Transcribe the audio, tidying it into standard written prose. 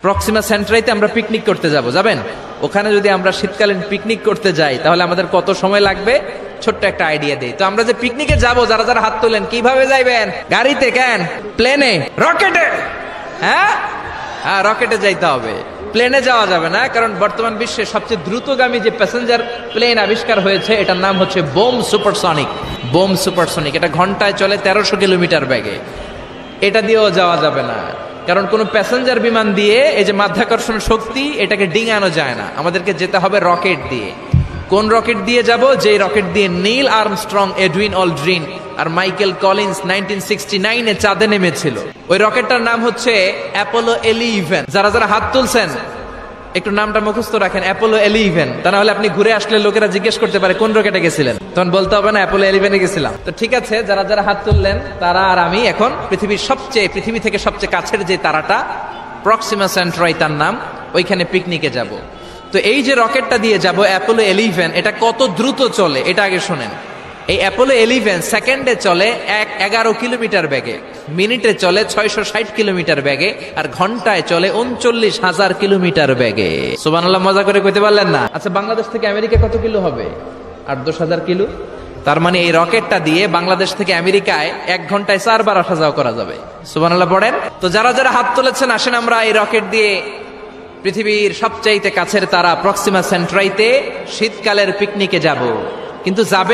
Proxima সেন্ট্রাইতে আমরা picnic করতে যাবেন? ওখানে যদি আমরা শীতকালীন পিকনিক করতে যাই তাহলে আমাদের কত সময় লাগবে? ছোট্ট একটা আইডিয়া দেই। তো আমরা যে পিকনিকে যাব, যারা যারা হাত তোলেন, কিভাবে যাইবেন? গাড়িতে? কেন? প্লেনে? রকেটে? হ্যাঁ, রকেটে যাইতে হবে। প্লেনে যাওয়া যাবে না, কারণ বর্তমান বিশ্বে সবচেয়ে দ্রুতগামী যে প্যাসেঞ্জার প্লেন আবিষ্কার হয়েছে এটার নাম হচ্ছে বোম সুপারসনিক। বোম সুপারসনিক, এটা ঘন্টায় চলে 1300 কিলোমিটার বেগে। এটা দিয়েও যাওয়া যাবে না, কারণ কোন প্যাসেঞ্জার বিমান দিয়ে এই যে মাধ্যাকর্ষণ শক্তি, এটাকে ডিঙানো যায় না। আমাদেরকে যেতে হবে রকেট দিয়ে। কোন রকেট দিয়ে যাব? যে রকেট দিয়ে নীল আর্মস্ট্রং, এডউইন অলড্রিন আর মাইকেল কলিন্স 1969-এ চাঁদে নেমেছিল। ওই রকেটটার নাম হচ্ছে অ্যাপোলো 11। যারা যারা হাত তুলছেন একটু নামটা মুখস্থ রাখেন, অ্যাপোলো 11। তা না হলে আপনি ঘুরে আসলে লোকেরা জিজ্ঞেস করতে পারে কোন রকেটে গেছিলেন, তখন বলতে হবে না অ্যাপোলো 11-এ গেছিলাম। তো ঠিক আছে, যারা যারা হাত তুললেন তারা আর আমি এখন পৃথিবী থেকে সবচেয়ে কাছের যে তারাটা প্রক্সিমা সেন্ট্রাই তার নাম, ওইখানে পিকনিকে যাব। তো এই যে রকেটটা দিয়ে যাব অ্যাপোলো 11, এটা কত দ্রুত চলে এটা আগে শোনেন। এই অ্যাপোলো 11 সেকেন্ডে চলে 11 কিলোমিটার বেগে, মিনিটে চলে 660 কিলোমিটার বেগে, আর ঘন্টায় চলে 39,000 কিলোমিটার বেগে। সুবহানাল্লাহ, মজা করে কইতে পারলেন না? আচ্ছা, বাংলাদেশ থেকে আমেরিকা কত কিলো হবে? 8-10,000 কিলো। তার মানে এই রকেটটা দিয়ে বাংলাদেশ থেকে আমেরিকায় 1 ঘন্টায় 4 বার আসা যাওয়া করা যাবে। সুবহানাল্লাহ পড়েন। তো যারা যারা হাত তুলেছেন, আসেন আমরা এই রকেট দিয়ে পৃথিবীর সবচাইতে কাছের তারা প্রক্সিমা সেন্ট্রাইতে শীতকালের পিকনিকে যাব। কিন্তু যাবে